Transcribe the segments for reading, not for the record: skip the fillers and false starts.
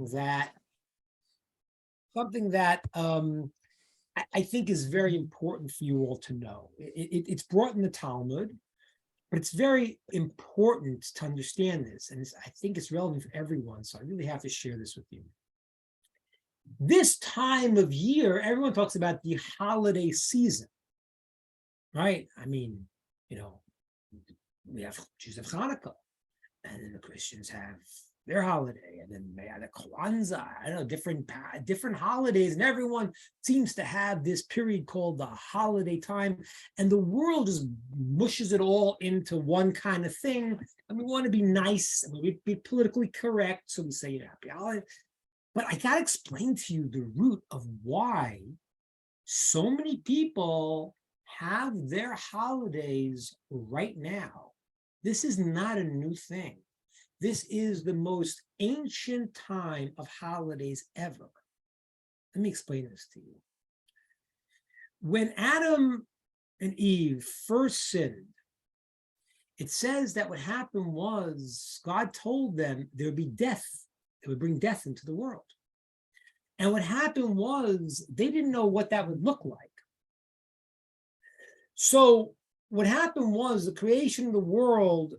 that I think is very important for you all to know. It's brought in the Talmud, but it's very important to understand this, and I think it's relevant for everyone, so I really have to share this with you. This time of year, everyone talks about the holiday season, right? I mean, we have Jews have Hanukkah, and then the Christians have their holiday, and then they have the Kwanzaa, I don't know, different holidays, and everyone seems to have this period called the holiday time, and the world just mushes it all into one kind of thing, and we want to be nice, and we be politically correct, so we say happy holiday. But I got to explain to you the root of why so many people have their holidays right now. This is not a new thing. This is the most ancient time of holidays ever. Let me explain this to you. When Adam and Eve first sinned, it says that what happened was God told them there would be death. It would bring death into the world. And what happened was they didn't know what that would look like. So what happened was the creation of the world,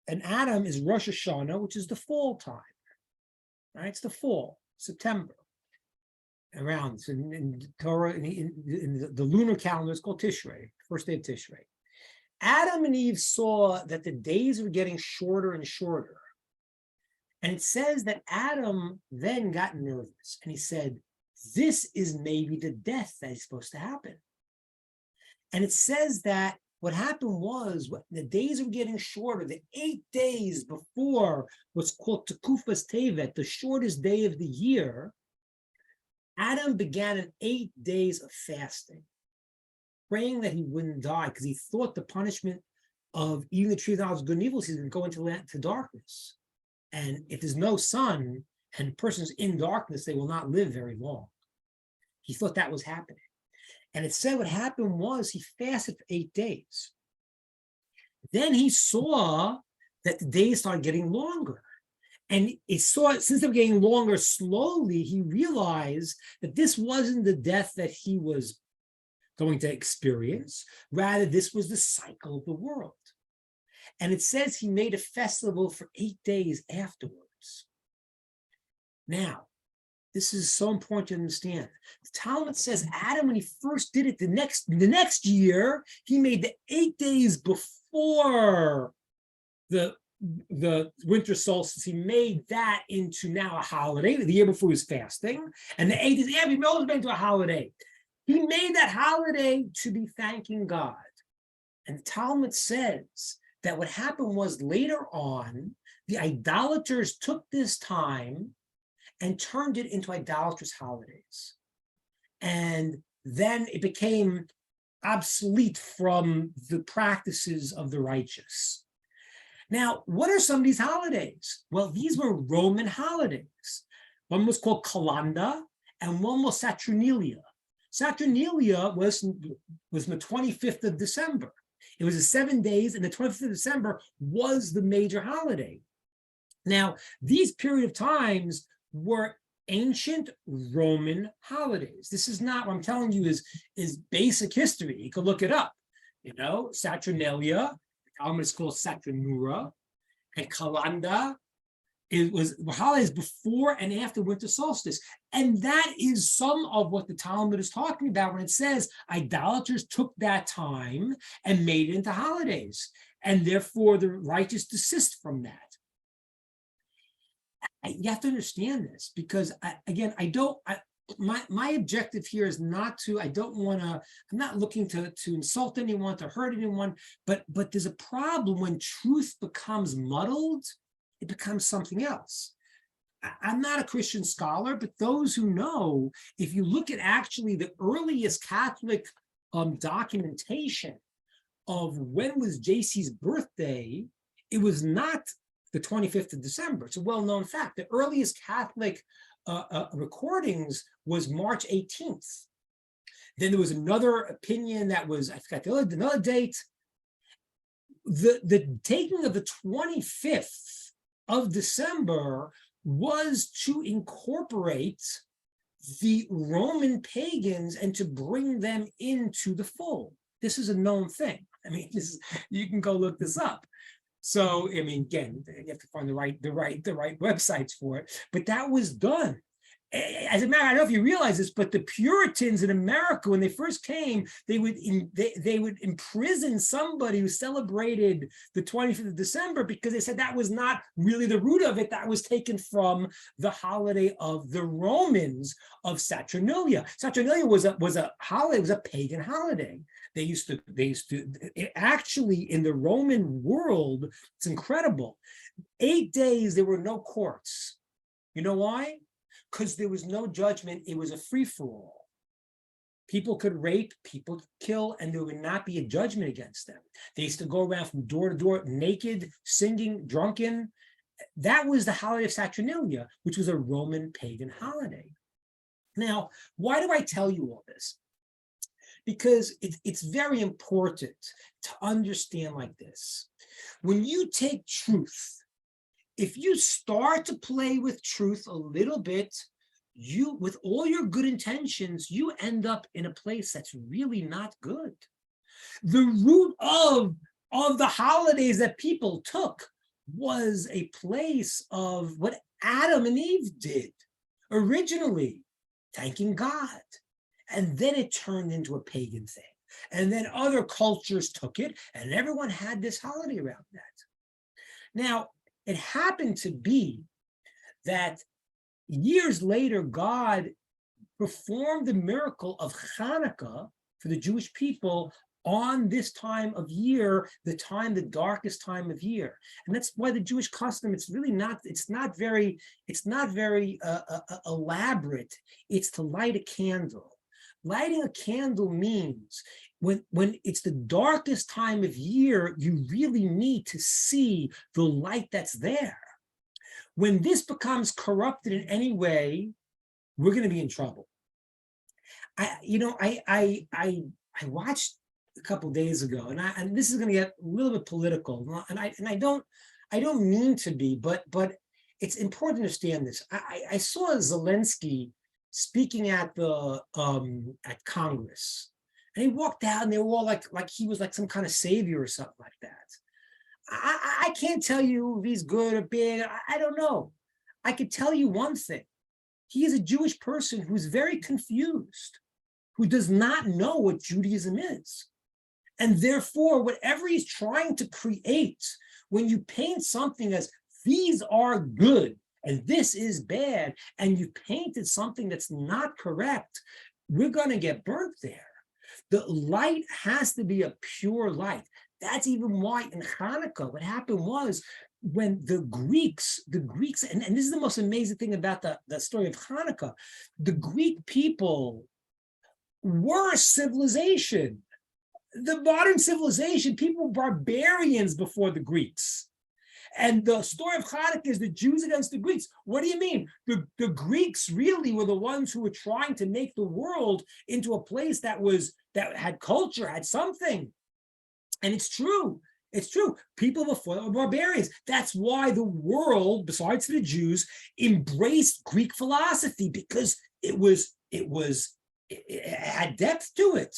and Adam is Rosh Hashanah, which is the fall time, right? It's the fall, September, around in Torah, in the lunar calendar, it's called Tishrei, first day of Tishrei. Adam and Eve saw that the days were getting shorter and shorter. And it says that Adam then got nervous and he said, this is maybe the death that is supposed to happen. And it says that what happened was the days were getting shorter. The 8 days before what's called Tekufas Tevet, the shortest day of the year, Adam began an 8 days of fasting, praying that he wouldn't die because he thought the punishment of eating the tree of knowledge of good and evil is going to go into darkness. And if there's no sun and the person's in darkness, they will not live very long. He thought that was happening. And it said what happened was he fasted for 8 days. Then he saw that the days started getting longer. And it saw, since they were getting longer slowly, he realized that this wasn't the death that he was going to experience. Rather, this was the cycle of the world. And it says he made a festival for 8 days afterwards. Now, this is so important to understand. The Talmud says Adam, when he first did it, the next year, he made the 8 days before the winter solstice. He made that into now a holiday. The year before he was fasting, and the 8 days after he made it into a holiday. He made that holiday to be thanking God. And the Talmud says that what happened was later on, the idolaters took this time and turned it into idolatrous holidays. And then it became obsolete from the practices of the righteous. Now, what are some of these holidays? Well, these were Roman holidays. One was called Calenda, and one was Saturnalia. Saturnalia was on the 25th of December. It was 7 days, and the 25th of December was the major holiday. Now, these period of times were ancient Roman holidays. This is not what I'm telling you is basic history. You can look it up. Saturnalia, the Talmud is called Saturnura, and Calenda, it was holidays before and after winter solstice. And that is some of what the Talmud is talking about when it says idolaters took that time and made it into holidays. And therefore the righteous desist from that. You have to understand this because my objective here is not to, I'm not looking to insult anyone, to hurt anyone, but there's a problem when truth becomes muddled. It becomes something else. I'm not a Christian scholar, but those who know, if you look at actually the earliest Catholic documentation of when was JC's birthday, it was not the 25th of December. It's a well-known fact. The earliest Catholic recordings was March 18th. Then there was another opinion that was, I forgot another date. The taking of the 25th of December was to incorporate the Roman pagans and to bring them into the fold. This is a known thing. I mean, you can go look this up. So, I mean, again, you have to find the right websites for it. But that was done. As a matter, I don't know if you realize this, but the Puritans in America, when they first came, they would imprison somebody who celebrated the 25th of December because they said that was not really the root of it. That was taken from the holiday of the Romans of Saturnalia. Saturnalia was a holiday, it was a pagan holiday. They used to actually, in the Roman world, it's incredible. 8 days, there were no courts. You know why? Because there was no judgment. It was a free-for-all. People could rape, people could kill, and there would not be a judgment against them. They used to go around from door to door, naked, singing, drunken. That was the holiday of Saturnalia, which was a Roman pagan holiday. Now, why do I tell you all this? Because it's very important to understand like this. When you take truth, if you start to play with truth a little bit, you, with all your good intentions, you end up in a place that's really not good. The root of the holidays that people took was a place of what Adam and Eve did originally, thanking God. And then it turned into a pagan thing. And then other cultures took it, and everyone had this holiday around that. Now, it happened to be that years later, God performed the miracle of Hanukkah for the Jewish people on this time of year, the darkest time of year. And that's why the Jewish custom, it's not very elaborate. It's to light a candle. Lighting a candle means when it's the darkest time of year, you really need to see the light that's there. When this becomes corrupted in any way, we're going to be in trouble. I watched a couple of days ago, and this is going to get a little bit political, and I don't mean to be, but it's important to understand this. I saw Zelensky speaking at Congress, and he walked out, and they were all like he was like some kind of savior or something like that. I can't tell you if he's good or bad. I don't know. I could tell you one thing. He is a Jewish person who's very confused, who does not know what Judaism is. And therefore, whatever he's trying to create, when you paint something as these are good and this is bad, and you painted something that's not correct, we're going to get burnt there. The light has to be a pure light. That's even why in Hanukkah, what happened was when the Greeks, and this is the most amazing thing about the story of Hanukkah, the Greek people were a civilization. The modern civilization, people were barbarians before the Greeks. And the story of Hanukkah is the Jews against the Greeks. What do you mean? The Greeks really were the ones who were trying to make the world into a place that had culture, had something. And it's true. It's true. People before were barbarians. That's why the world, besides the Jews, embraced Greek philosophy, because it had depth to it.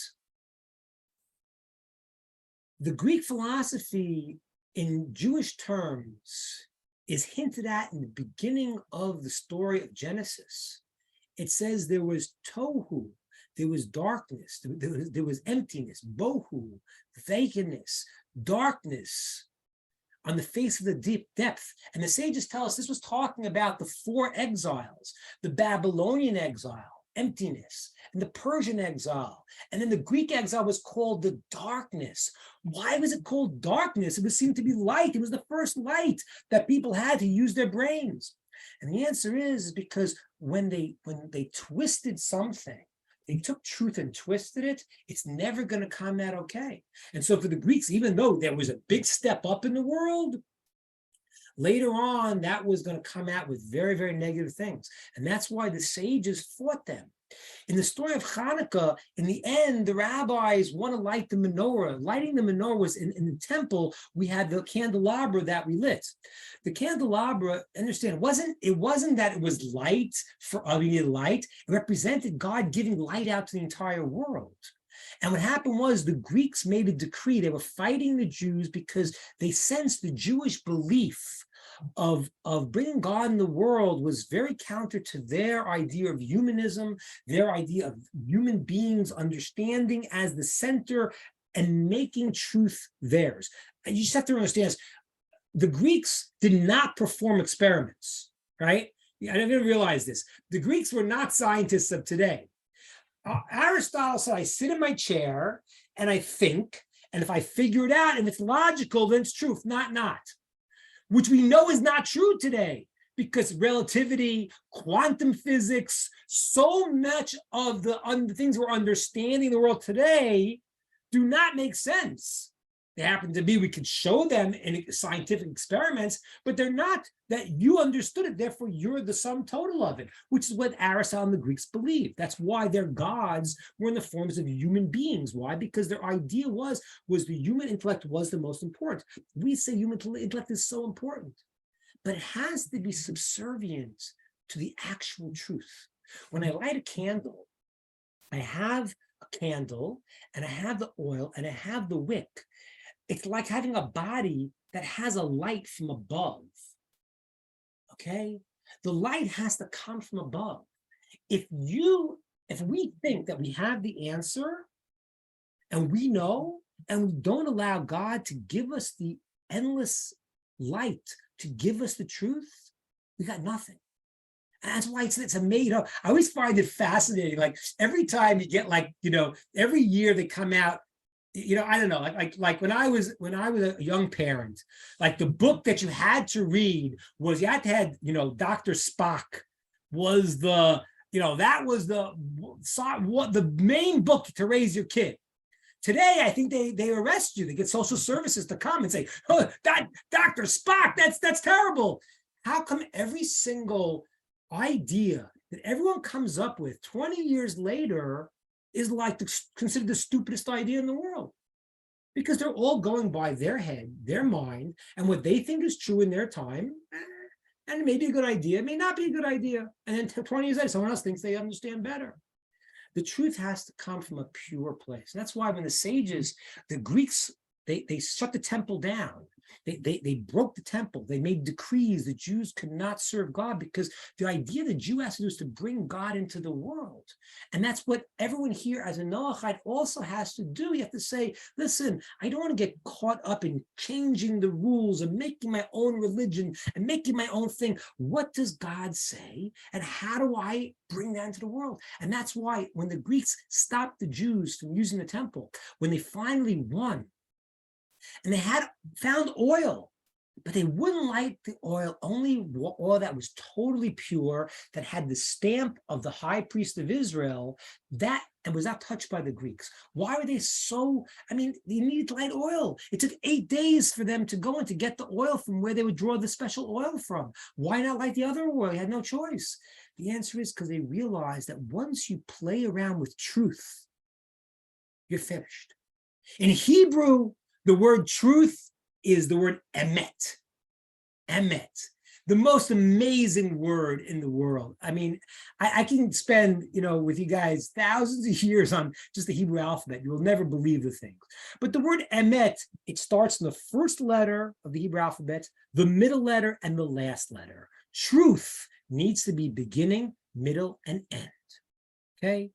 The Greek philosophy in Jewish terms is hinted at in the beginning of the story of Genesis. It says there was tohu, there was darkness, there was emptiness, bohu, vacantness, darkness on the face of the deep depth. And the sages tell us this was talking about the 4 exiles, the Babylonian exile, emptiness, and the Persian exile. And then the Greek exile was called the darkness. Why was it called darkness? It seemed to be light. It was the first light that people had to use their brains. And the answer is because when they twisted something, they took truth and twisted it, it's never going to come out okay. And so for the Greeks, even though there was a big step up in the world, Later on, that was going to come out with very, very negative things. And that's why the sages fought them. In the story of Hanukkah, in the end, the rabbis want to light the menorah. Lighting the menorah was in the temple, we had the candelabra that we lit. The candelabra, understand, it wasn't that it was light for light. It represented God giving light out to the entire world. And what happened was the Greeks made a decree. They were fighting the Jews because they sensed the Jewish belief of bringing God in the world was very counter to their idea of humanism, their idea of human beings understanding as the center and making truth theirs. And you just have to understand this. The Greeks did not perform experiments, right? I didn't realize this. The Greeks were not scientists of today. Aristotle said, I sit in my chair and I think, and if I figure it out, if it's logical, then it's true. If not, not. Which we know is not true today, because relativity, quantum physics, so much of the things we're understanding in the world today do not make sense. They happen to be, we could show them in scientific experiments, but they're not that you understood it, therefore you're the sum total of it, which is what Aristotle and the Greeks believed. That's why their gods were in the forms of human beings. Why? Because their idea was the human intellect was the most important. We say human intellect is so important, but it has to be subservient to the actual truth. When I light a candle, I have a candle and I have the oil and I have the wick. It's like having a body that has a light from above, okay? The light has to come from above. If we think that we have the answer and we know, and we don't allow God to give us the endless light, to give us the truth, we got nothing. And that's why it's amazing. I always find it fascinating. Like every time you get every year they come out, I don't know, like when I was a young parent, like the book that you had to read was, you had to have, Dr. Spock was that was the main book to raise your kid. Today, I think they arrest you. They get social services to come and say, oh, that Dr. Spock, that's terrible. How come every single idea that everyone comes up with 20 years later is considered the stupidest idea in the world? Because they're all going by their head, their mind, and what they think is true in their time. And it may be a good idea, it may not be a good idea. And then 20 years later, someone else thinks they understand better. The truth has to come from a pure place. And that's why when the sages, the Greeks, they shut the temple down. They broke the temple. They made decrees. The Jews could not serve God because the idea the Jew has to do is to bring God into the world. And that's what everyone here as a Noachite also has to do. You have to say, listen, I don't want to get caught up in changing the rules and making my own religion and making my own thing. What does God say? And how do I bring that into the world? And that's why when the Greeks stopped the Jews from using the temple, when they finally won, and they had found oil, but they wouldn't light the oil, only oil that was totally pure, that had the stamp of the high priest of Israel, that and was not touched by the Greeks. Why were they so, they needed to light oil. It took 8 days for them to go and to get the oil from where they would draw the special oil from. Why not light the other oil? They had no choice. The answer is because they realized that once you play around with truth, you're finished. In Hebrew, the word truth is the word emet. Emet. The most amazing word in the world. I can spend, with you guys thousands of years on just the Hebrew alphabet. You will never believe the things. But the word emet, it starts in the first letter of the Hebrew alphabet, the middle letter, and the last letter. Truth needs to be beginning, middle, and end. Okay?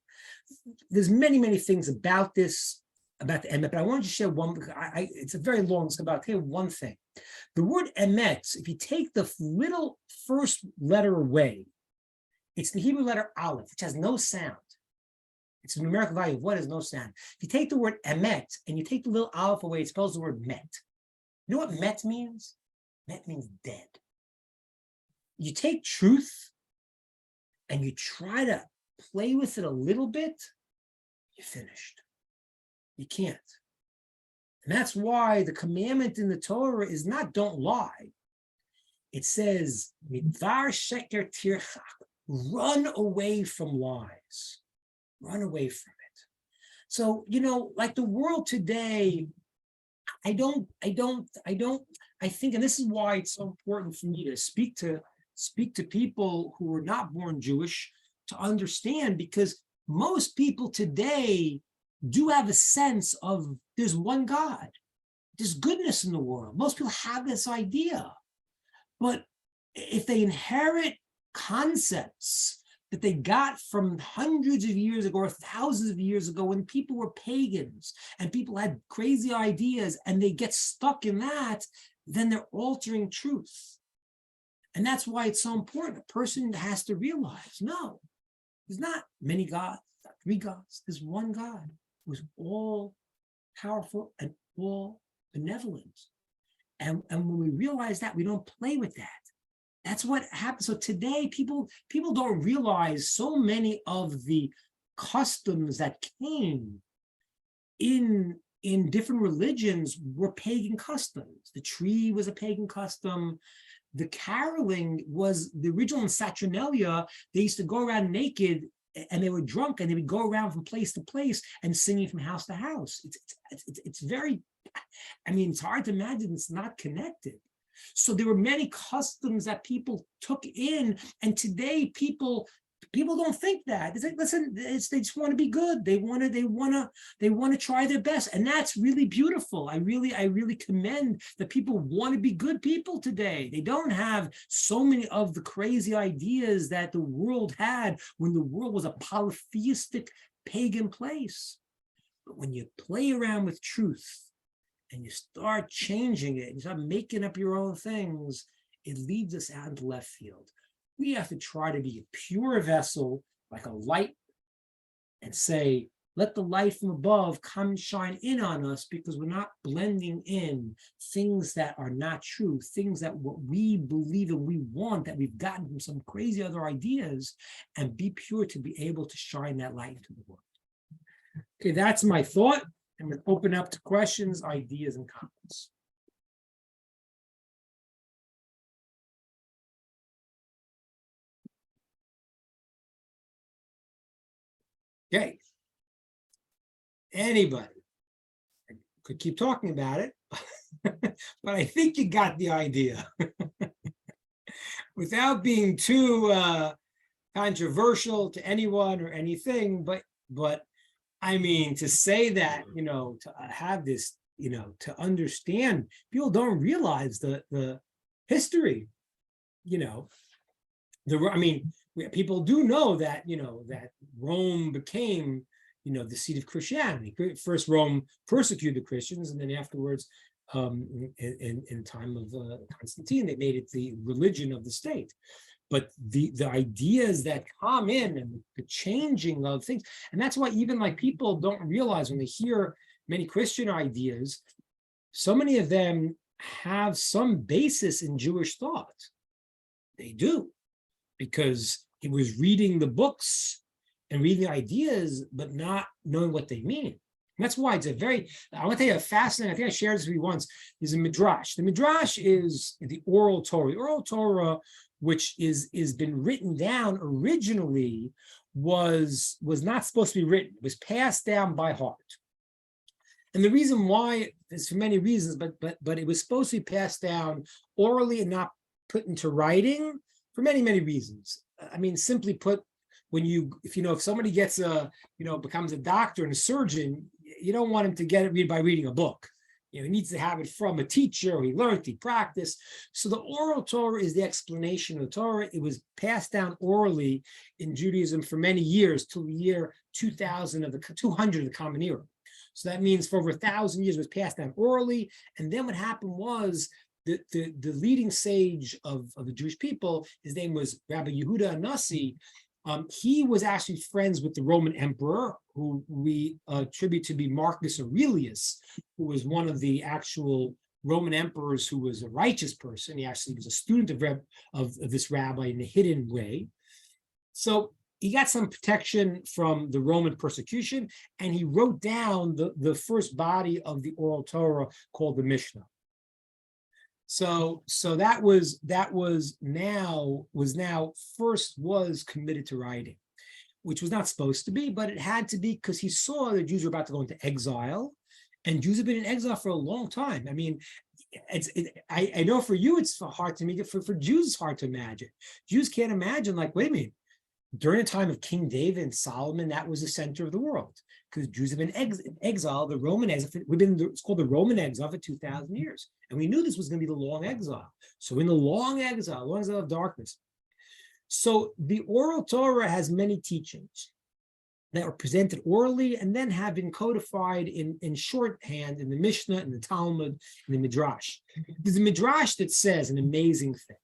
There's many, many things about this, about the emet, but I wanted to share one. It's a very long. It's about one thing. The word emet, if you take the little first letter away, it's the Hebrew letter aleph, which has no sound. It's a numerical value of what has no sound. If you take the word emet and you take the little aleph away, it spells the word met. You know what met means? Met means dead. You take truth and you try to play with it a little bit, you're finished. You can't. And that's why the commandment in the Torah is not don't lie. it says, Midvar sheker tirchak, run away from lies. Run away from it. So, like the world today, I think, and this is why it's so important for me to speak to people who are not born Jewish to understand, because most people today do have a sense of there's one God, there's goodness in the world. Most people have this idea, but if they inherit concepts that they got from hundreds of years ago or thousands of years ago when people were pagans and people had crazy ideas and they get stuck in that, then they're altering truth. And that's why it's so important. A person has to realize, no, there's not many gods, not three gods. There's one God who's all powerful and all benevolent. And when we realize that, we don't play with that. That's what happens. So today, people don't realize so many of the customs that came in different religions were pagan customs. The tree was a pagan custom. The caroling was the original in Saturnalia. They used to go around naked and they were drunk and they would go around from place to place and singing from house to house. It's very, it's hard to imagine it's not connected. So there were many customs that people took in, and today people don't think that. It's like, listen, they just want to be good. They want to try their best, and that's really beautiful. I really commend that people want to be good people today. They don't have so many of the crazy ideas that the world had when the world was a polytheistic pagan place. But when you play around with truth, and you start changing it, and you start making up your own things, it leads us out into left field. We have to try to be a pure vessel, like a light, and say, let the light from above come shine in on us, because we're not blending in things that are not true, things that what we believe and we want, that we've gotten from some crazy other ideas, and be pure to be able to shine that light into the world. Okay, that's my thought. I'm going to open up to questions, ideas, and comments. Okay. Anybody? I could keep talking about it, but I think you got the idea. Without being too controversial to anyone or anything, but to say that, to have this, to understand, people don't realize the history, people do know that, that Rome became, the seat of Christianity. First, Rome persecuted the Christians, and then afterwards, in time of Constantine, they made it the religion of the state. But the ideas that come in and the changing of things, and that's why even like people don't realize when they hear many Christian ideas, so many of them have some basis in Jewish thought. They do, because it was reading the books and reading the ideas, but not knowing what they mean. And that's why I want to tell you a fascinating, I think I shared this with you once, is a midrash. The midrash is the oral Torah. The oral Torah, which is been written down originally, was not supposed to be written. It was passed down by heart. And the reason why is for many reasons, but it was supposed to be passed down orally and not put into writing for many, many reasons. Simply put, if somebody gets becomes a doctor and a surgeon, you don't want him to get it by reading a book. He needs to have it from a teacher. He learned, he practiced. So the oral Torah is the explanation of the Torah. It was passed down orally in Judaism for many years, till the year 200 of the Common Era. So that means for over 1,000 years it was passed down orally. And then what happened was the leading sage of the Jewish people, his name was Rabbi Yehuda Anasi. He was actually friends with the Roman emperor, who we attribute to be Marcus Aurelius, who was one of the actual Roman emperors who was a righteous person. He actually was a student of this rabbi in a hidden way. So he got some protection from the Roman persecution, and he wrote down the first body of the oral Torah called the Mishnah. So that was first was committed to writing, which was not supposed to be, but it had to be because he saw the Jews were about to go into exile, and Jews have been in exile for a long time. I mean, I know for you it's hard to make for Jews it's hard to imagine. Jews can't imagine, like, wait a minute, during the time of King David and Solomon, that was the center of the world because Jews have been in exile, the Roman exile. It's called the Roman exile for 2,000 years. And we knew this was going to be the long exile. So in the long exile of darkness. So the oral Torah has many teachings that were presented orally and then have been codified in shorthand in the Mishnah, in the Talmud, in the Midrash. There's a Midrash that says an amazing thing.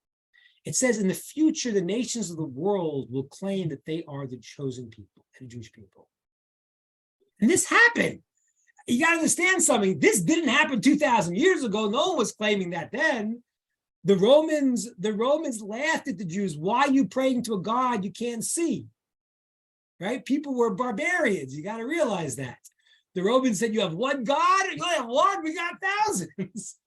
It says in the future, the nations of the world will claim that they are the chosen people, the Jewish people. And this happened. You got to understand something. This didn't happen 2,000 years ago. No one was claiming that then. The Romans laughed at the Jews. Why are you praying to a God you can't see? Right? People were barbarians. You got to realize that. The Romans said, you have one God? You have one? We got thousands.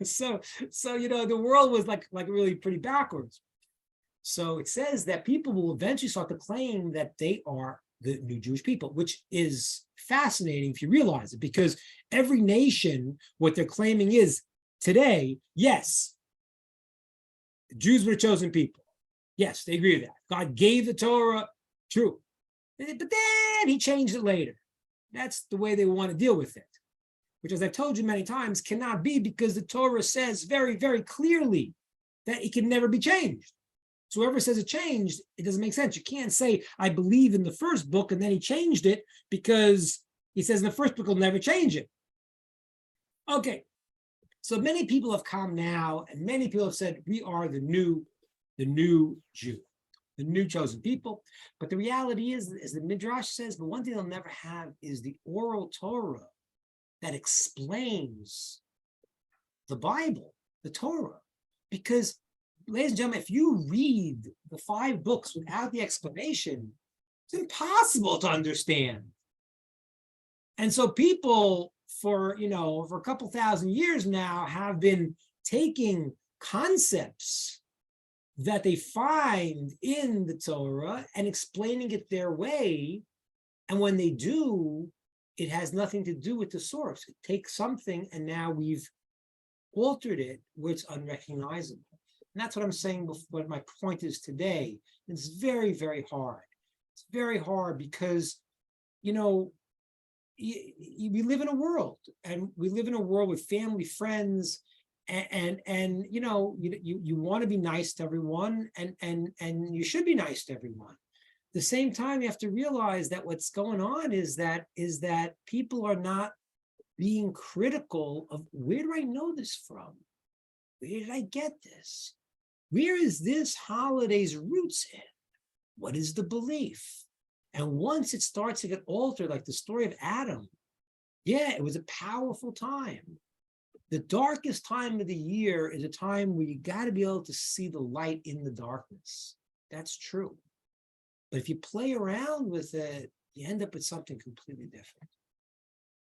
So the world was like really pretty backwards. So it says that people will eventually start to claim that they are the new Jewish people, which is fascinating if you realize it, because every nation, what they're claiming is today, yes, the Jews were the chosen people. Yes, they agree with that. God gave the Torah, true. But then he changed it later. That's the way they want to deal with it, which, as I've told you many times, cannot be, because the Torah says very, very clearly that it can never be changed. So whoever says it changed, it doesn't make sense. You can't say, I believe in the first book, and then he changed it, because he says in the first book he'll never change it. Okay, so many people have come now, and many people have said, we are the new Jew, the new chosen people. But the reality is, as the Midrash says, the one thing they'll never have is the oral Torah that explains the Bible, the Torah. Because, ladies and gentlemen, if you read the 5 books without the explanation, it's impossible to understand. And so people for a couple thousand years now have been taking concepts that they find in the Torah and explaining it their way. And when they do, it has nothing to do with the source. It takes something, and now we've altered it where it's unrecognizable. And that's what I'm saying, what my point is today. It's very, very hard. It's very hard because, we live in a world, and we live in a world with family, friends, and you want to be nice to everyone, and you should be nice to everyone. At the same time, you have to realize that what's going on is that people are not being critical of, where do I know this from? Where did I get this? Where is this holiday's roots in? What is the belief? And once it starts to get altered, like the story of Adam, yeah, it was a powerful time. The darkest time of the year is a time where you got to be able to see the light in the darkness. That's true. But if you play around with it, you end up with something completely different.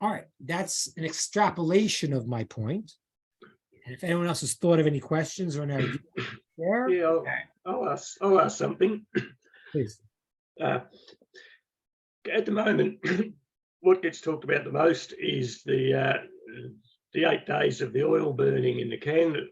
All right, that's an extrapolation of my point. And if anyone else has thought of any questions or an idea, there. Yeah, I'll ask something. Please. At the moment, what gets talked about the most is the 8 days of the oil burning in the candle.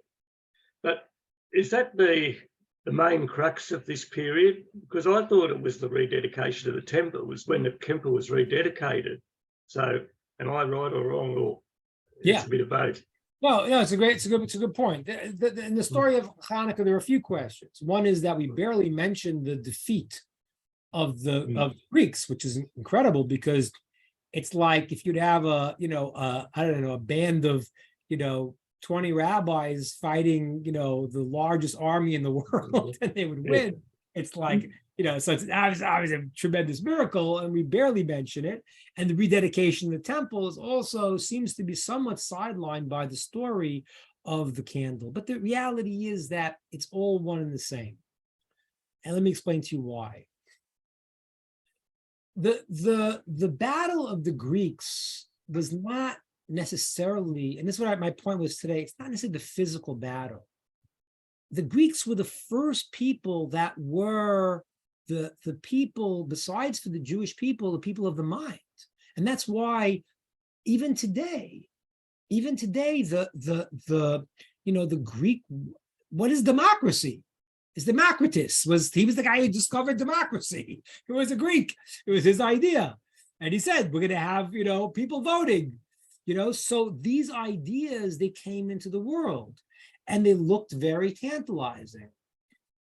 But is that the main crux of this period? Because I thought it was the rededication of the temple, was when the temple was rededicated. So, am I right or wrong, or it's a bit of both? Well, it's a good point. In the story of Hanukkah, there are a few questions. One is that we barely mentioned the defeat of the Greeks, which is incredible, because it's like if you'd have a band of 20 rabbis fighting the largest army in the world, and they would win. It's like so it's obviously a tremendous miracle, and we barely mention it. And the rededication of the temple is also seems to be somewhat sidelined by the story of the candle. But the reality is that it's all one and the same. And let me explain to you why. The battle of the Greeks was not necessarily, and this is what my point was today, it's not necessarily the physical battle. The Greeks were the first people that were the people, besides for the Jewish people, the people of the mind. And that's why even today, the Greek, what is democracy? Is Democritus. He was the guy who discovered democracy. He was a Greek. It was his idea. And he said, we're going to have, people voting, so these ideas, they came into the world and they looked very tantalizing.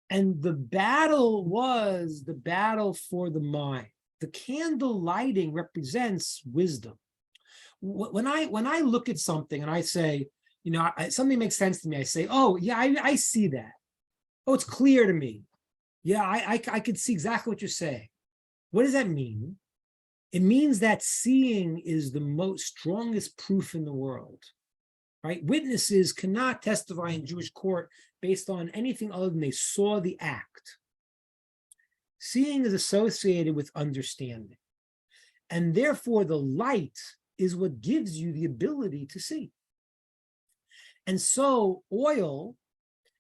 And the battle was the battle for the mind. The candle lighting represents wisdom. When I look at something and I say, something makes sense to me, I say, oh, yeah, I see that. Oh, it's clear to me. Yeah, I could see exactly what you're saying. What does that mean? It means that seeing is the most strongest proof in the world, right? Witnesses cannot testify in Jewish court based on anything other than they saw the act. Seeing is associated with understanding. And therefore, the light is what gives you the ability to see. And so oil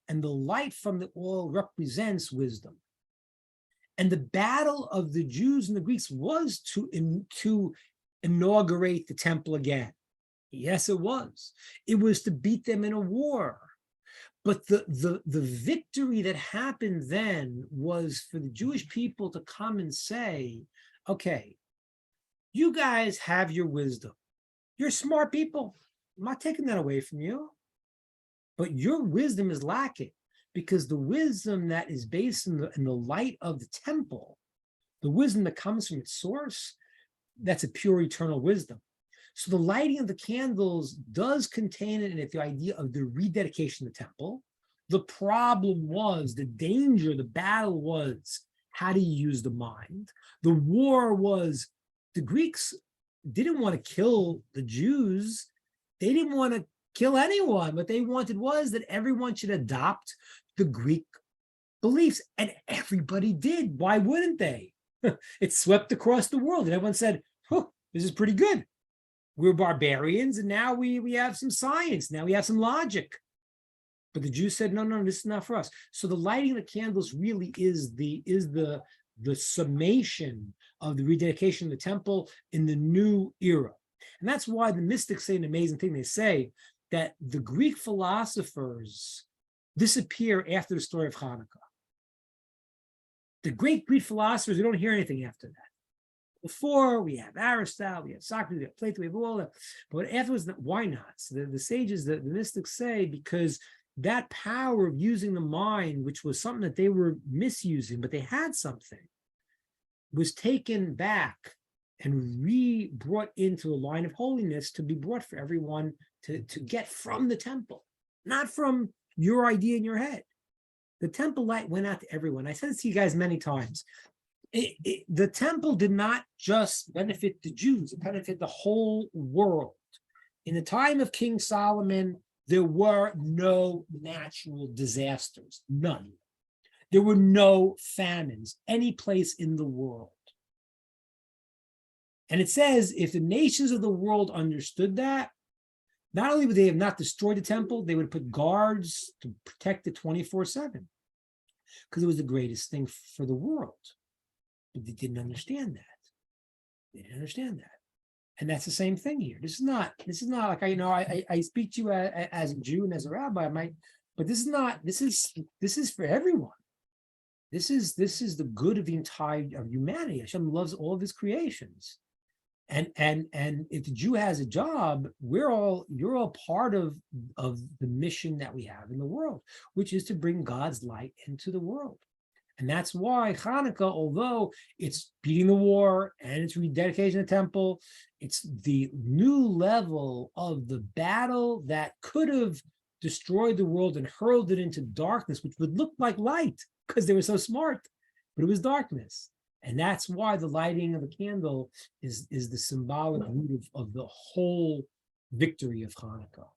and the light from the oil represents wisdom. And the battle of the Jews and the Greeks was to inaugurate the temple again. Yes, it was. It was to beat them in a war. But the victory that happened then was for the Jewish people to come and say, okay, you guys have your wisdom. You're smart people. I'm not taking that away from you. But your wisdom is lacking, because the wisdom that is based in the light of the temple, the wisdom that comes from its source, that's a pure eternal wisdom. So the lighting of the candles does contain in it the idea of the rededication of the temple. The problem was, the danger, the battle was, how do you use the mind? The war was, the Greeks didn't want to kill the Jews. They didn't want to kill anyone. What they wanted was that everyone should adopt the Greek beliefs, and everybody did. Why wouldn't they? It swept across the world, and everyone said, oh, this is pretty good. We're barbarians, and now we have some science. Now we have some logic. But the Jews said, no, this is not for us. So the lighting of the candles really is the summation of the rededication of the temple in the new era. And that's why the mystics say an amazing thing. They say that the Greek philosophers disappear after the story of Hanukkah. The great Greek philosophers, we don't hear anything after that. Before, we have Aristotle, we have Socrates, we have Plato, we have all that. But afterwards, why not? So the sages, the mystics say, because that power of using the mind, which was something that they were misusing, but they had something, was taken back and brought into a line of holiness to be brought for everyone to get from the temple, not from your idea in your head. The temple light went out to everyone. I said this to you guys many times. The temple did not just benefit the Jews, it benefited the whole world. In the time of King Solomon, there were no natural disasters, none. There were no famines any place in the world. And it says, if the nations of the world understood that, not only would they have not destroyed the temple, they would put guards to protect it 24/7, because it was the greatest thing for the world. But they didn't understand that. They didn't understand that. And that's the same thing here. This is not like I speak to you as a Jew and as a rabbi, but this is for everyone. This is the good of the entire of humanity. Hashem loves all of his creations. And if the Jew has a job, you're all part of the mission that we have in the world, which is to bring God's light into the world. And that's why Hanukkah, although it's beating the war and it's rededication of the temple, it's the new level of the battle that could have destroyed the world and hurled it into darkness, which would look like light because they were so smart, but it was darkness. And that's why the lighting of the candle is the symbolic root of the whole victory of Hanukkah.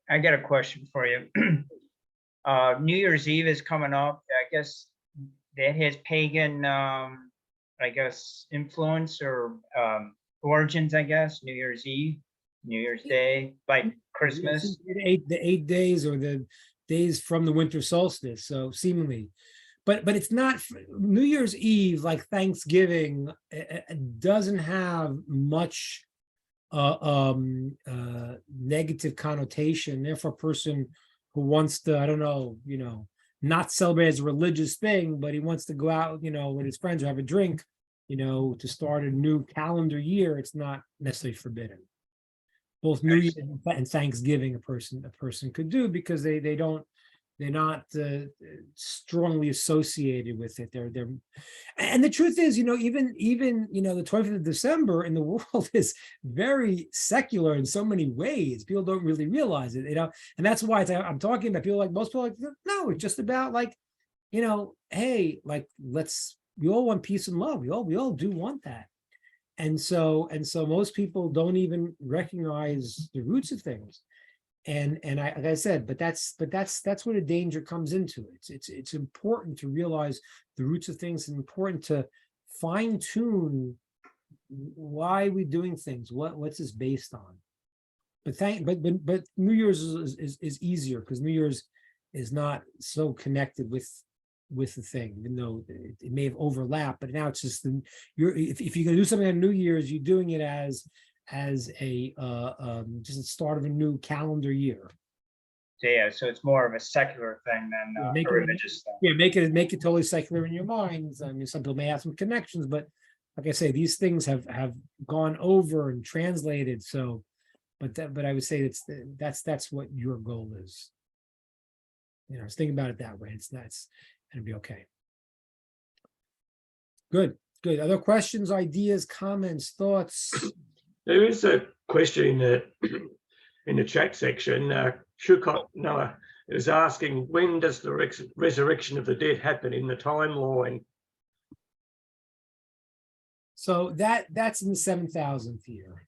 I got a question for you. New Year's Eve is coming up. I guess that has pagan, influence or origins, I guess, New Year's Eve, New Year's Day, like Christmas. The 8 days or the days from the winter solstice. So seemingly, but it's not New Year's Eve like Thanksgiving. Doesn't have much negative connotation. Therefore, a person who wants to, I don't know, not celebrate as a religious thing, but he wants to go out, with his friends or have a drink, to start a new calendar year, it's not necessarily forbidden. Both New Year and Thanksgiving, a person could do because they're not strongly associated with it. They're, and the truth is, even the 25th of December in the world is very secular in so many ways. People don't really realize it, and that's why I'm talking about people like most people like, no, it's just about like, hey, like we all want peace and love. We all do want that. And so most people don't even recognize the roots of things. And like I said, but that's where the danger comes into it. It's important to realize the roots of things. It's important to fine tune why we're doing things. What's this based on? But New Year's is easier because New Year's is not so connected with the thing, even though it may have overlapped. But now it's just if you're gonna do something on New Year's, you're doing it as a just the start of a new calendar year. So yeah, so it's more of a secular thing than a religious thing. Yeah, make it totally secular in your minds. I mean, some people may have some connections, but like I say, these things have gone over and translated. So, but I would say that's what your goal is. Just think about it that way. It's gonna be okay. Good. Other questions, ideas, comments, thoughts? There is a question in the chat section. Shukot Noah is asking, when does the resurrection of the dead happen in the timeline? So that's in the 7,000th year.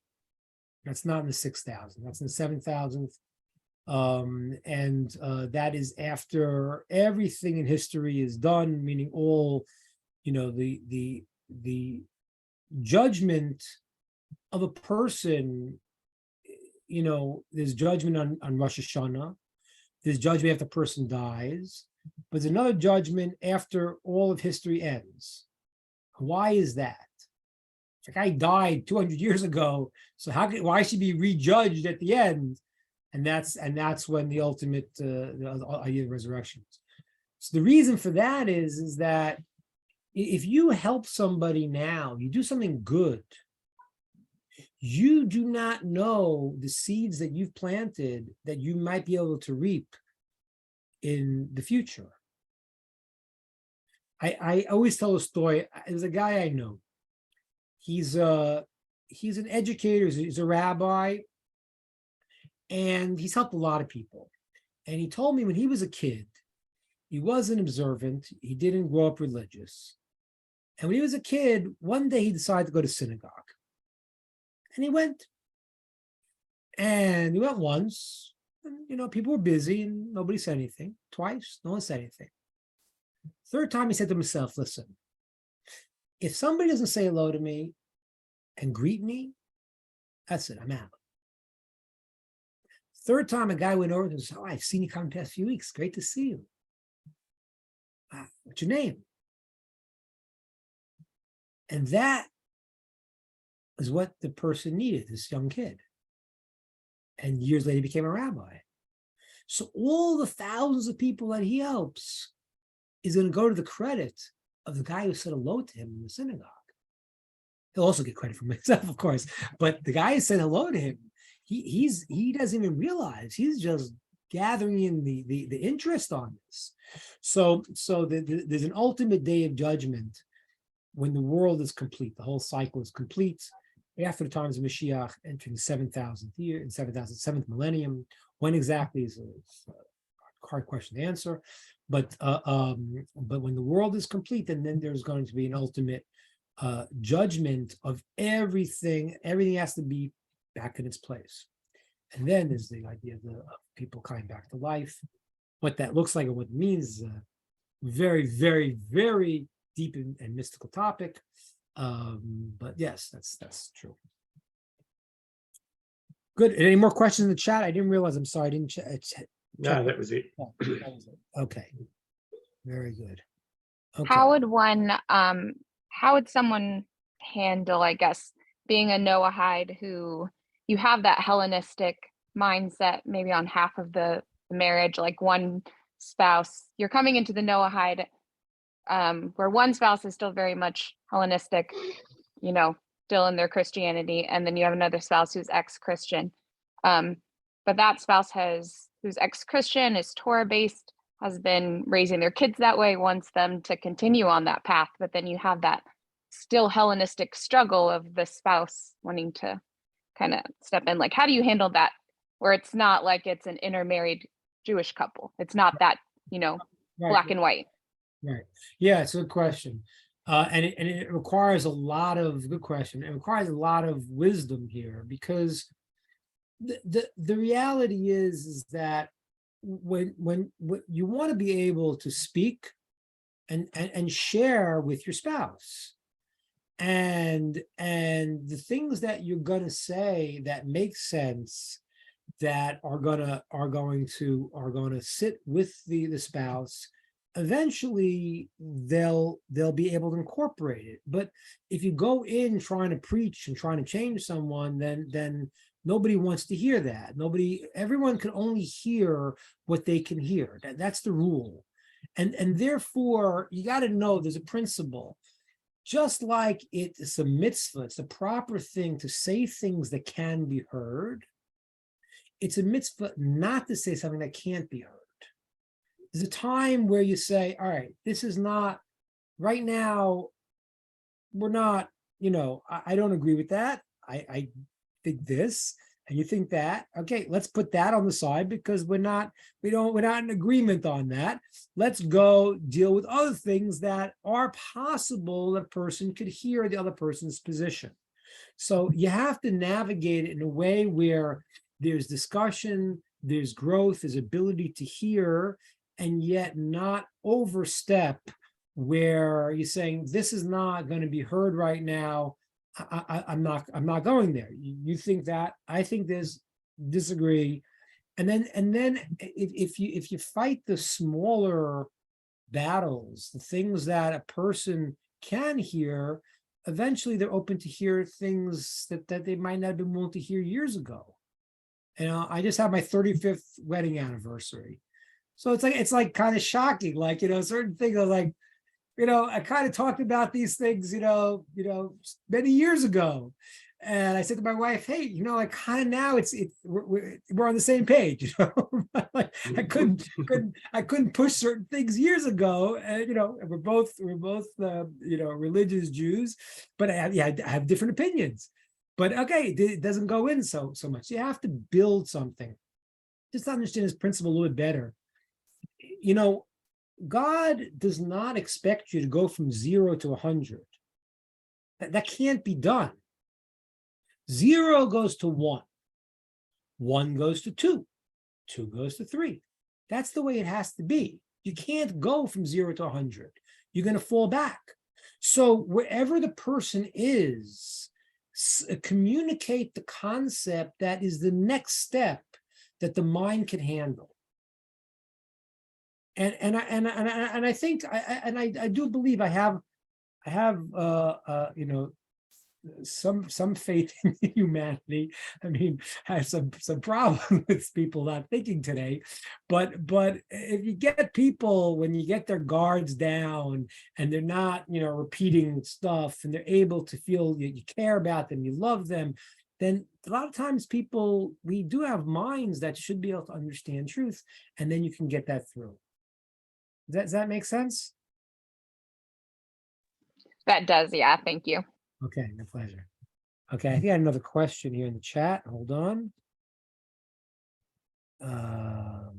That's not in the 6,000. That's in the 7,000th. That is after everything in history is done, meaning all, the judgment of a person, there's judgment on Rosh Hashanah, there's judgment after the person dies, but there's another judgment after all of history ends. Why is that? The guy died 200 years ago, so why should he be rejudged at the end? And that's when the ultimate the idea of resurrection is. So the reason for that is that if you help somebody now, you do something good, you do not know the seeds that you've planted that you might be able to reap in the future. I always tell a story. There's a guy I know. He's an educator. He's a rabbi, and he's helped a lot of people. And he told me when he was a kid, he wasn't observant. He didn't grow up religious. And when he was a kid, one day he decided to go to synagogue. And he went. And he went once. And, people were busy and nobody said anything. Twice, no one said anything. Third time, he said to himself, listen, if somebody doesn't say hello to me and greet me, that's it, I'm out. Third time, a guy went over and said, I've seen you come the past few weeks. Great to see you. What's your name? And that is what the person needed, this young kid. And years later, he became a rabbi. So all the thousands of people that he helps is going to go to the credit of the guy who said hello to him in the synagogue. He'll also get credit for himself, of course. But the guy who said hello to him, he doesn't even realize he's just gathering in the interest on this. So there's an ultimate day of judgment when the world is complete, the whole cycle is complete. After the times of Mashiach, entering the 7,000th year, in 7th millennium. When exactly is a hard question to answer. But when the world is complete, then there's going to be an ultimate judgment of everything. Everything has to be back in its place. And then there's the idea of people coming back to life. What that looks like and what it means is a very, very, very deep and mystical topic. But yes, that's true. Good. Any more questions in the chat? I didn't realize. I'm sorry. I didn't check. No, that was it. Okay. Very good. Okay. How would someone handle, I guess, being a Noahide who you have that Hellenistic mindset maybe on half of the marriage, like one spouse, you're coming into the Noahide where one spouse is still very much Hellenistic, still in their Christianity, and then you have another spouse who's ex-Christian. But that spouse who's ex-Christian, is Torah-based, has been raising their kids that way, wants them to continue on that path. But then you have that still Hellenistic struggle of the spouse wanting to kind of step in. Like, how do you handle that where it's not like it's an intermarried Jewish couple? It's not that, Right. black and white. Right. Yeah, it's a good question. And it requires a lot of good question. It requires a lot of wisdom here, because the reality is that when you want to be able to speak and share with your spouse, and the things that you're going to say that make sense, that are going to sit with the spouse, eventually they'll be able to incorporate it. But if you go in trying to preach and trying to change someone, then nobody wants to hear that. Everyone can only hear what they can hear. That's the rule. And therefore, you got to know there's a principle. Just like it's a mitzvah, it's a proper thing to say things that can be heard. It's a mitzvah not to say something that can't be heard. There's a time where you say, all right, this is not, right now, we're not, I don't agree with that. I think this, and you think that. Okay, let's put that on the side, because we're not in agreement on that. Let's go deal with other things that are possible that person could hear the other person's position. So you have to navigate it in a way where there's discussion, there's growth, there's ability to hear, and yet not overstep where you're saying, this is not going to be heard right now. I'm not going there. You think that, I think this, disagree. And then if you fight the smaller battles, the things that a person can hear, eventually they're open to hear things that they might not have been willing to hear years ago. I just had my 35th wedding anniversary. So it's like kind of shocking, like, certain things are like, I kind of talked about these things, many years ago. And I said to my wife, hey, I kind of now we're on the same page. Like, I couldn't push certain things years ago. And, we're both religious Jews, but I have different opinions. But okay, it doesn't go in so much. You have to build something. Just to understand this principle a little bit better. God does not expect you to go from 0 to 100. That can't be done. 0 goes to 1. 1 goes to 2. 2 goes to 3. That's the way it has to be. You can't go from 0 to 100. You're going to fall back. So wherever the person is, communicate the concept that is the next step that the mind can handle. And I think I do believe I have some faith in humanity. I mean, I have some problem with people not thinking today, but if you get people, when you get their guards down and they're not repeating stuff, and they're able to feel you care about them, you love them, then a lot of times we do have minds that should be able to understand truth, and then you can get that through. Does that make sense? That does, yeah. Thank you. Okay, my pleasure. Okay, I think I had another question here in the chat. Hold on. Are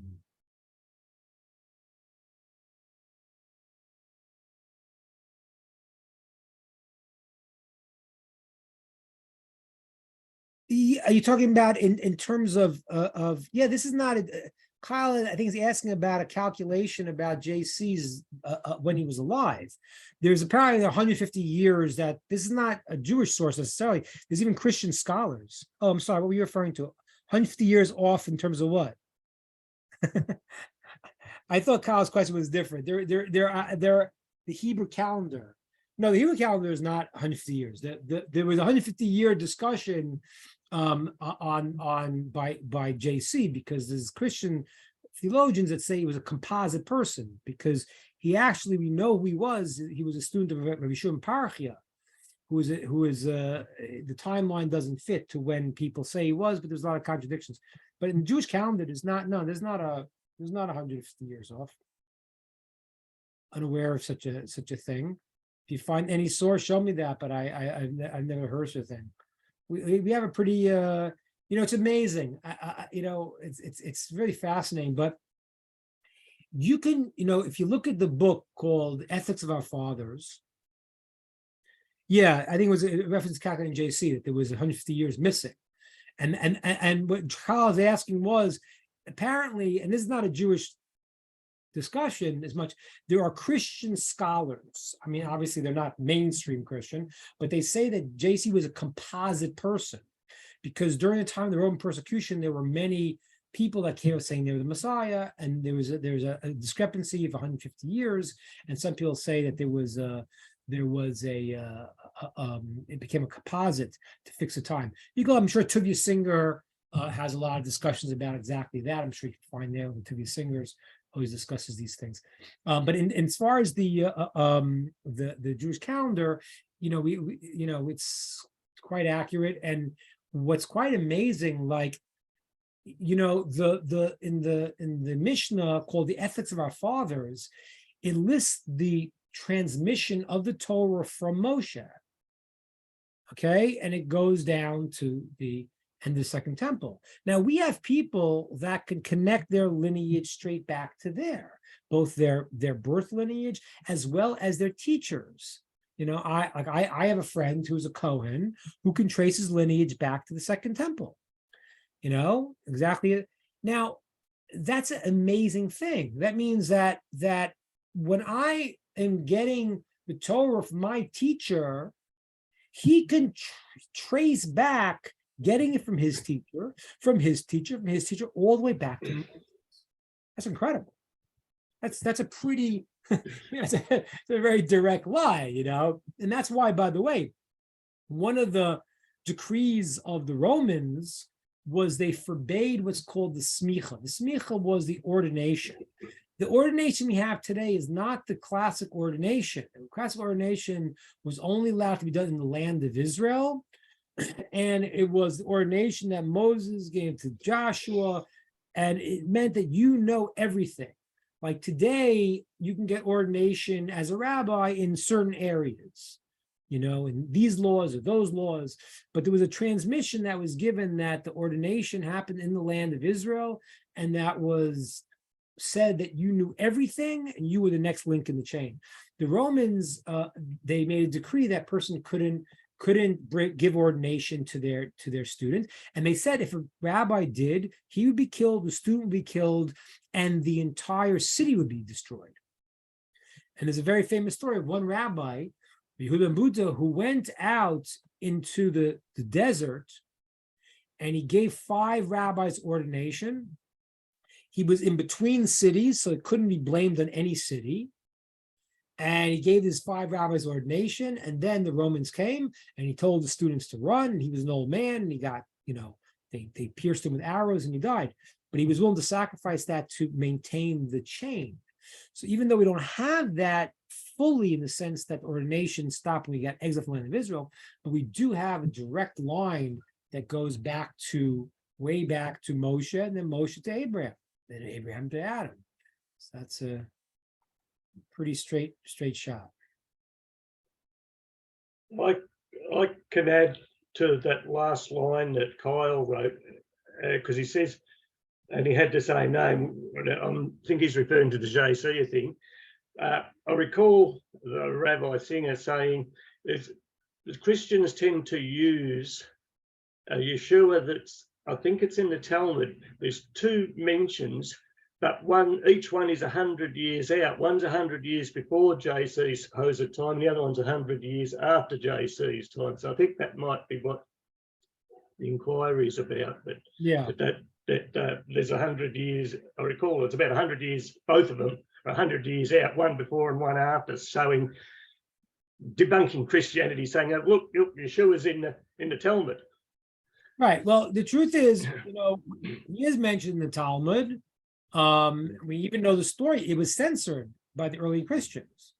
you talking about in terms of yeah, this is not Kyle, I think, is asking about a calculation about JC's when he was alive. There's apparently 150 years that this is not a Jewish source necessarily. There's even Christian scholars. Oh, I'm sorry, what were you referring to? 150 years off in terms of what? I thought Kyle's question was different. They're the Hebrew calendar. No, the Hebrew calendar is not 150 years. There was a 150-year discussion by JC, because there's Christian theologians that say he was a composite person, because he actually, we know who he was. He was a student of Rabbi Shimon Parachia, who is the timeline doesn't fit to when people say he was, but there's a lot of contradictions. But in the Jewish calendar, there's not 150 years off. Unaware of such a thing. If you find any source, show me that. But I've never heard such a thing. We have a pretty it's amazing. It's really fascinating. But you can, if you look at the book called Ethics of Our Fathers. Yeah, I think it was a reference to Kakan and JC that there was 150 years missing. And what Charles was asking was, apparently, and this is not a Jewish discussion as much, there are Christian scholars. I mean, obviously they're not mainstream Christian, but they say that JC was a composite person, because during the time of the Roman persecution, there were many people that came saying they were the Messiah, and there was a discrepancy of 150 years, and some people say that it became a composite to fix the time. I'm sure Tuvia Singer has a lot of discussions about exactly that. I'm sure you can find there when Tuvia Singer's always discusses these things. But as far as the Jewish calendar, it's quite accurate. And what's quite amazing, like, in the Mishnah called the Ethics of Our Fathers, it lists the transmission of the Torah from Moshe. Okay, and it goes down to the end of the Second Temple. Now we have people that can connect their lineage straight back to both their birth lineage as well as their teachers. I have a friend who's a Kohen who can trace his lineage back to the Second Temple. Exactly. Now that's an amazing thing. That means that when I am getting the Torah from my teacher, he can trace back, getting it from his teacher, all the way back to me. That's incredible. That's a pretty, it's a very direct lie, And that's why, by the way, one of the decrees of the Romans was they forbade what's called the smicha. The smicha was the ordination. The ordination we have today is not the classic ordination. The classic ordination was only allowed to be done in the land of Israel. And it was the ordination that Moses gave to Joshua. And it meant that everything. Like today, you can get ordination as a rabbi in certain areas, in these laws or those laws. But there was a transmission that was given that the ordination happened in the land of Israel. And that was said that you knew everything and you were the next link in the chain. The Romans, they made a decree that person couldn't give ordination to their student, and they said if a rabbi did, he would be killed, the student would be killed, and the entire city would be destroyed. And there's a very famous story of one rabbi, Yehuda ben Buddha, who went out into the desert, and he gave 5 rabbis ordination. He was in between cities, so it couldn't be blamed on any city. And he gave his 5 rabbis ordination, and then the Romans came, and he told the students to run. And he was an old man, and he got, they pierced him with arrows, and he died. But he was willing to sacrifice that to maintain the chain. So even though we don't have that fully in the sense that ordination stopped when we got exiled from the land of Israel, but we do have a direct line that goes way back to Moshe, and then Moshe to Abraham, then Abraham to Adam. So that's a pretty straight shot. I can add to that last line that Kyle wrote, because he says, and he had the same name, I think he's referring to the JC thing. I recall the Rabbi Singer saying that Christians tend to use Yeshua, I think it's in the Talmud, there's 2 mentions, but each one is 100 years out. One's 100 years before JC's time, the other one's 100 years after JC's time. So I think that might be what the inquiries about, but Yeah. that there's 100 years, I recall it's about 100 years, both of them are 100 years out, one before and one after, showing, debunking Christianity, saying, oh, look, Yeshua's in the Talmud. Right. Well, the truth is, he is mentioned in the Talmud. We even know the story. It was censored by the early Christians.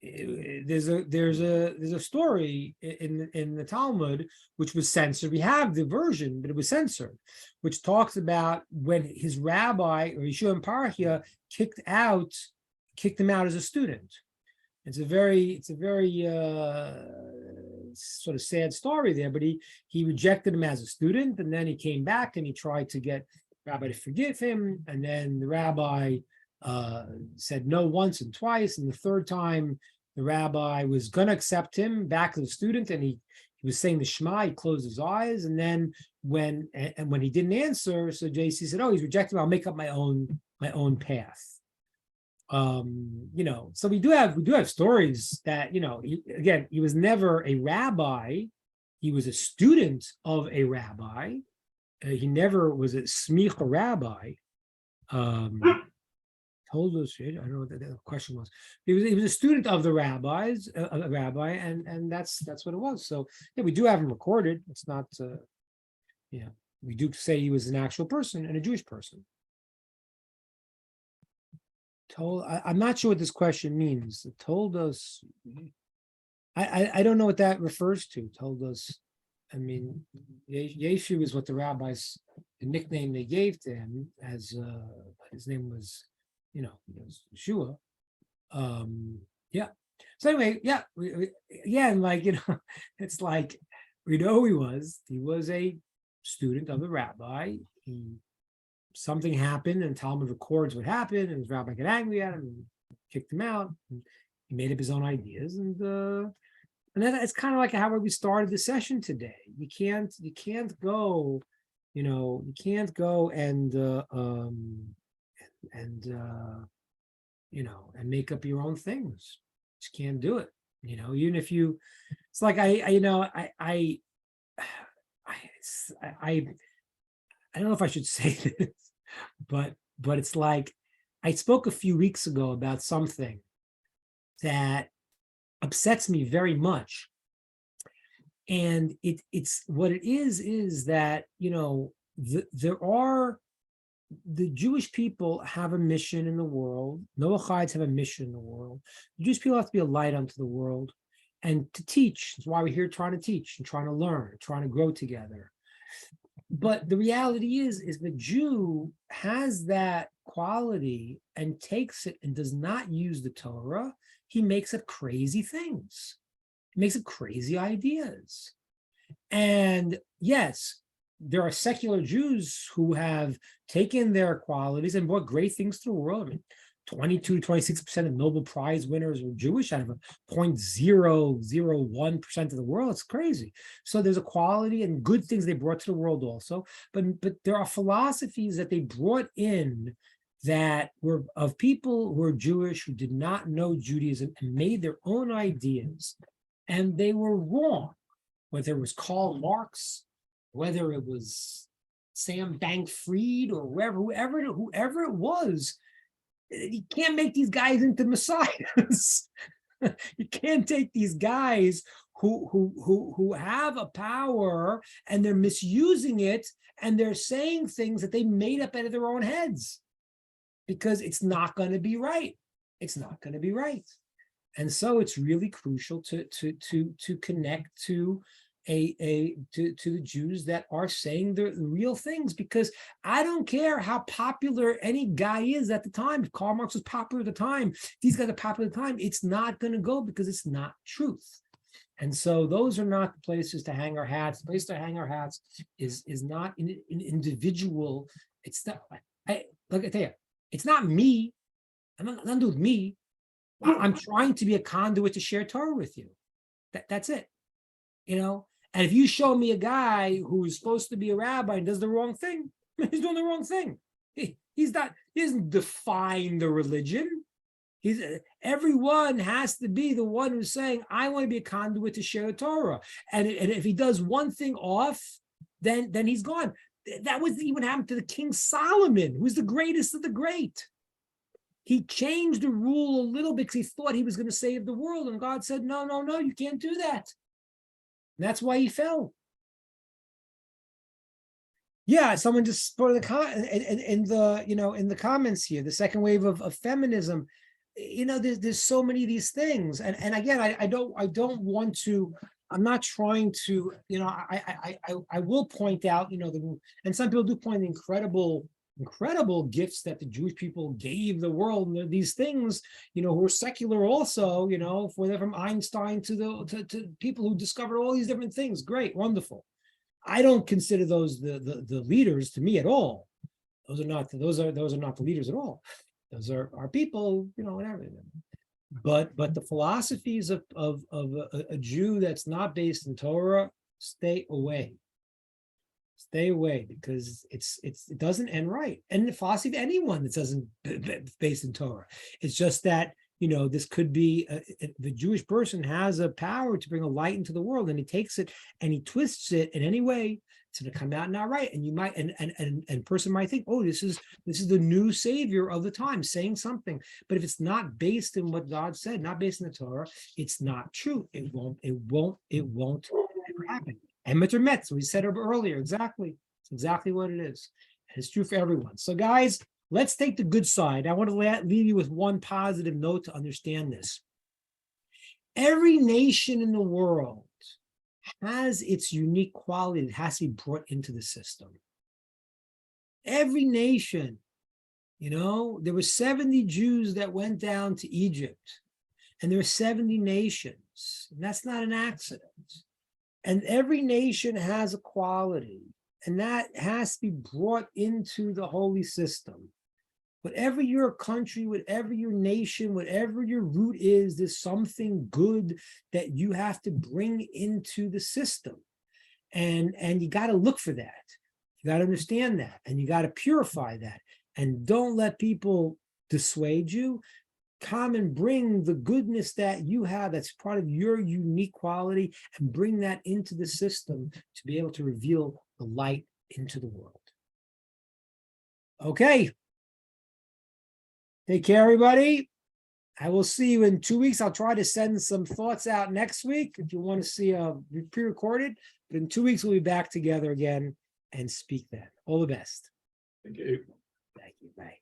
There's a story in the Talmud which was censored. We have the version, but it was censored, which talks about when his rabbi or Yeshua Parachia kicked him out as a student. It's a very sort of sad story there, but he rejected him as a student, and then he came back and he tried to get the rabbi to forgive him, and then the rabbi said no once and twice, and the third time the rabbi was going to accept him back as a student, and he was saying the Shema, he closed his eyes, and then when he didn't answer, so JC said, oh, he's rejected, I'll make up my own path. So we do have stories that, he was never a rabbi. He was a student of a rabbi. He never was a smicha rabbi. Told us, I don't know what the question was. He was a student of the rabbis, a rabbi, and that's what it was. So yeah, we do have him recorded. It's not, we do say he was an actual person and a Jewish person. I'm not sure what this question means. It told us, I don't know what that refers to. Told us, I mean, Yeshu is what the rabbis, the nickname they gave to him, as his name was, Yeshua. Yeah. So anyway, yeah, again, it's like we know who he was. He was a student of the rabbi. Something happened, and Talmud records what happened, and his rabbi got angry at him and kicked him out. And he made up his own ideas, and then it's kind of like how we started the session today. You can't go, and make up your own things. You just can't do it. Even if you, it's like I don't know if I should say this, but it's like I spoke a few weeks ago about something that upsets me very much. And it's what it is that, the Jewish people have a mission in the world. Noachides have a mission in the world. The Jewish people have to be a light unto the world and to teach. That's why we're here trying to teach and trying to learn, trying to grow together. But the reality is the Jew has that quality and takes it and does not use the Torah. He makes up crazy things. He makes up crazy ideas. And yes, there are secular Jews who have taken their qualities and brought great things to the world. I mean, 22 to 26% of Nobel Prize winners are Jewish out of a 0.001% of the world. It's crazy. So there's a quality and good things they brought to the world also. But there are philosophies that they brought in that were of people who are Jewish, who did not know Judaism and made their own ideas. And they were wrong, whether it was Karl Marx, whether it was Sam Bankman-Fried, or whoever it was. You can't make these guys into messiahs. You can't take these guys who have a power and they're misusing it and they're saying things that they made up out of their own heads, because it's not going to be right. It's not going to be right. And so it's really crucial to connect to the Jews that are saying the real things, because I don't care how popular any guy is at the time. If Karl Marx was popular at the time, these guys are popular at the time, it's not going to go, because it's not truth. And so those are not the places to hang our hats. The place to hang our hats is not in individual. It's not, I tell you, it's not me. I'm not nothing to do with me. I'm trying to be a conduit to share Torah with you. That's it. And if you show me a guy who is supposed to be a rabbi and does the wrong thing, he's doing the wrong thing. He doesn't define the religion. Everyone has to be the one who's saying, I want to be a conduit to share the Torah. And if he does one thing off, then he's gone. That was even happened to the King Solomon, who's the greatest of the great. He changed the rule a little because he thought he was going to save the world, and God said, no, no, no, you can't do that. And that's why he fell. Yeah, someone just put in the comments here, the second wave of feminism. There's so many of these things, and again, I don't want to. I'm not trying to. I will point out, and some people do point the incredible gifts that the Jewish people gave the world. And these things, who were secular also, from Einstein to people who discovered all these different things. Great, wonderful. I don't consider those the leaders to me at all. Those are not the leaders at all. Those are our people, whatever. But the philosophies of a Jew that's not based in Torah, stay away. Stay away, because it doesn't end right. And the philosophy of anyone that doesn't based in Torah. It's just that this could be the Jewish person has a power to bring a light into the world, and he takes it and he twists it in any way to come out not right. And you might and person might think, oh, this is the new savior of the time saying something. But if it's not based in what God said, not based in the Torah, it's not true. It won't ever happen. Emet or met, we said it earlier. Exactly. It's exactly what it is. And it's true for everyone. So guys, let's take the good side. I want to leave you with one positive note to understand this. Every nation in the world has its unique quality that has to be brought into the system. Every nation, there were 70 Jews that went down to Egypt, and there were 70 nations. And that's not an accident. And every nation has a quality, and that has to be brought into the holy system. Whatever your country, whatever your nation, whatever your root is, there's something good that you have to bring into the system. And you got to look for that. You got to understand that, and you got to purify that. And don't let people dissuade you. Come and bring the goodness that you have that's part of your unique quality, and bring that into the system to be able to reveal the light into the world. Okay. Take care, everybody. I will see you in 2 weeks. I'll try to send some thoughts out next week if you want to see pre-recorded. But in 2 weeks, we'll be back together again and speak then. All the best. Thank you. Thank you. Bye.